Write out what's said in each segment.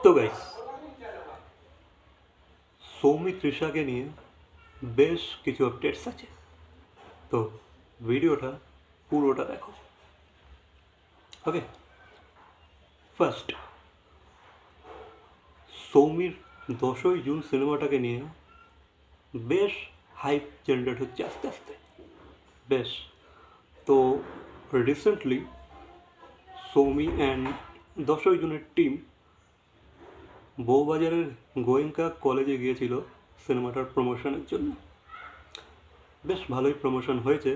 তো গাইস, সৌমি তৃষাকে নিয়ে বেশ কিছু আপডেটস আছে, তো ভিডিওটা পুরোটা দেখো। ওকে, ফার্স্ট, সৌমির 10ই জুন সিনেমাটাকে নিয়ে বেশ হাইপ জেনারেট হচ্ছে আস্তে আস্তে। বেশ, তো রিসেন্টলি সৌমি অ্যান্ড 10ই জুনের টিম বউবাজারের গোয়েঙ্কা কলেজে গিয়েছিল সিনেমাটার প্রমোশনের জন্য। বেশ ভালোই প্রমোশন হয়েছে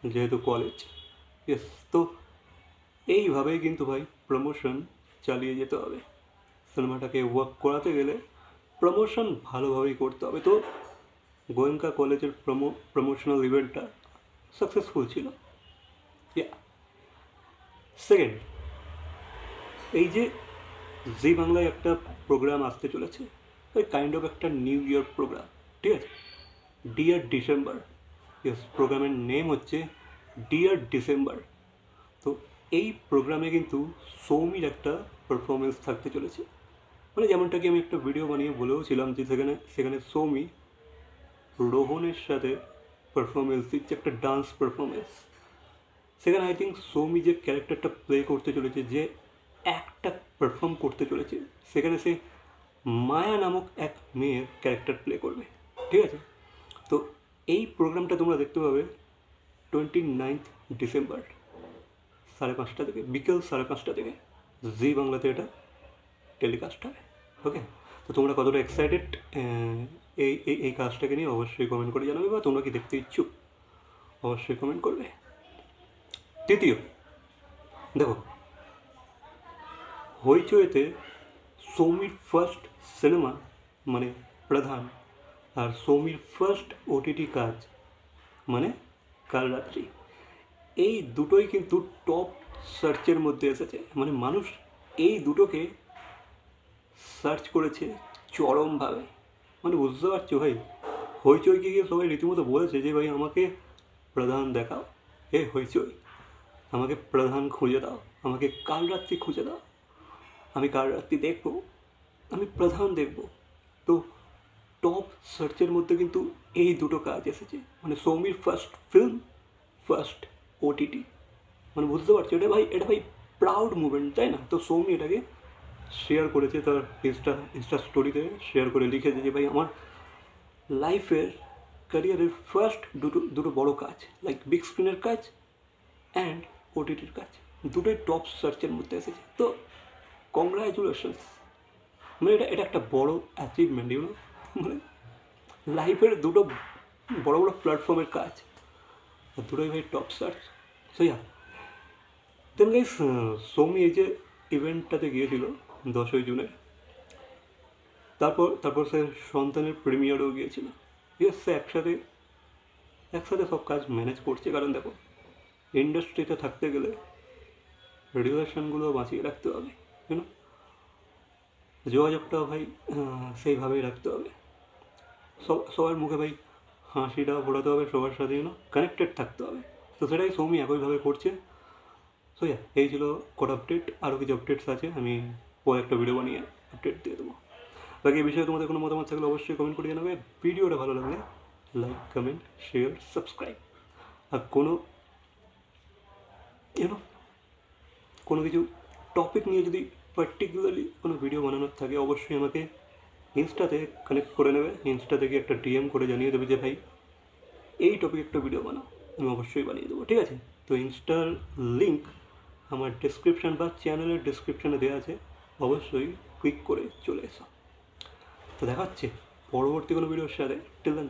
যেহেতু কলেজ। ইয়েস, তো এইভাবেই কিন্তু ভাই প্রমোশন চালিয়ে যেতে হবে। সিনেমাটাকে ওয়ার্ক করাতে গেলে প্রমোশন ভালোভাবেই করতে হবে। তো গোয়েঙ্কা কলেজের প্রমোশনাল ইভেন্টটা সাকসেসফুল ছিল। সেকেন্ড, এই যে জি বাংলায় একটা প্রোগ্রাম আসতে চলেছে, ওই কাইন্ড অফ একটা নিউ ইয়ার প্রোগ্রাম, ঠিক আছে, ডিয়ার ডিসেম্বর। ইয়েস, প্রোগ্রামের নেম হচ্ছে ডিয়ার ডিসেম্বর। তো এই প্রোগ্রামে কিন্তু সৌমির একটা পারফরমেন্স থাকতে চলেছে। মানে যেমনটা কি আমি একটা ভিডিও বানিয়ে বলেওছিলাম যে সেখানে সৌমি রোহনের সাথে পারফরমেন্স দিচ্ছে, একটা ডান্স পারফরমেন্স। সেখানে আই থিঙ্ক সৌমি যে ক্যারেক্টারটা প্লে করতে চলেছে, যে একটা পারফর্ম করতে চলেছে, সেখানে সে মায়া নামক এক মেয়ের ক্যারেক্টার প্লে করবে, ঠিক আছে। তো এই প্রোগ্রামটা তোমরা দেখতে পাবে 29 ডিসেম্বর 5:30 থেকে, বিকেল 5:30 থেকে জি বাংলাতে এটা টেলিকাস্ট হবে। ওকে, তো তোমরা কতটা এক্সাইটেড এই এই এই কাজটাকে নিয়ে অবশ্যই কমেন্ট করে জানাবে, বা তোমরা কি দেখতে ইচ্ছুক অবশ্যই কমেন্ট করবে। তৃতীয়, দেখো, হইচইতে সৌমির ফার্স্ট সিনেমা মানে প্রধান, আর সৌমির ফার্স্ট ওটিটি কাজ মানে কাল রাত্রি, এই দুটোই কিন্তু টপ সার্চের মধ্যে এসেছে। মানে মানুষ এই দুটোকে সার্চ করেছে চরমভাবে। মানে বুঝতে পারছো ভাই, হইচইকে গিয়ে সবাই রীতিমতো বলেছে যে ভাই আমাকে প্রধান দেখাও, হে হইচই আমাকে প্রধান খুঁজে দাও, আমাকে কাল রাত্রি খুঁজে দাও, আমি কাল রাত্রি দেখবো, আমি প্রধান দেখব। তো টপ সার্চের মধ্যে কিন্তু এই দুটো কাজ এসেছে, মানে Soumir first film, first OTT. মানে বুঝতে পারছো, এটা ভাই প্রাউড মুভমেন্ট, তাই না? তো সৌমি এটাকে শেয়ার করেছে তার ইনস্টা স্টোরিতে, শেয়ার করে লিখেছে যে ভাই আমার লাইফের ক্যারিয়ারের ফার্স্ট দুটো বড় কাজ, লাইক বিগ স্ক্রিনের কাজ অ্যান্ড ওটিটির কাজ, দুটোই টপ সার্চের মধ্যে এসেছে। তো কংগ্রাচুলেশনস, মানে এটা একটা বড় অ্যাচিভমেন্ট, ইউনো। মানে লাইফের দুটো বড় বড় প্ল্যাটফর্মের কাজ, আর দুটোই ভাই টপ সার্চ। সো ইয়া, দেন গাইস, সৌমি এই যে ইভেন্টটাতে গিয়েছিল 10ই জুনের, তারপর সে সন্তানের প্রিমিয়ারও গিয়েছিল। ইয়েস, সে একসাথে সব কাজ ম্যানেজ করছে, কারণ দেখো ইন্ডাস্ট্রিতে থাকতে গেলে রিলেশনগুলো বাঁচিয়ে রাখতে হবে, ইউনো, যোগাযোগটাও ভাই সেইভাবেই রাখতে হবে। সবার মুখে ভাই হাসিটা ফোটাতে হবে, সবার সাথে কানেক্টেড থাকতে হবে। তো সেটাই সৌমি একইভাবে করছে। সো ইয়া, এই ছিল কটা আপডেট। আরও কিছু আপডেটস আছে, আমি পরে একটা ভিডিও বানিয়ে আপডেট দিয়ে দেবো। বাকি এই বিষয়ে তোমাদের কোনো মতামত থাকলে অবশ্যই কমেন্ট করে জানাবে। ভিডিওটা ভালো লাগলে লাইক, কমেন্ট, শেয়ার, সাবস্ক্রাইব। আর কোনো কিছু টপিক নিয়ে যদি পার্টিকুলারলি কোনো ভিডিও বানানোর থাকে, অবশ্যই আমাকে ইনস্টাতে কানেক্ট করে নেবে। ইনস্টা থেকে একটা ডিএম করে জানিয়ে দেবে যে ভাই এই টপিক একটা ভিডিও বানাও, আমি অবশ্যই বানিয়ে দেবো, ঠিক আছে। তো ইনস্টার লিঙ্ক আমার ডেসক্রিপশান বা চ্যানেলের ডেসক্রিপশানে দেওয়া আছে, অবশ্যই ক্লিক করে চলে এসো। তো দেখা হচ্ছে পরবর্তী কোনো ভিডিওর সাথে। Till then,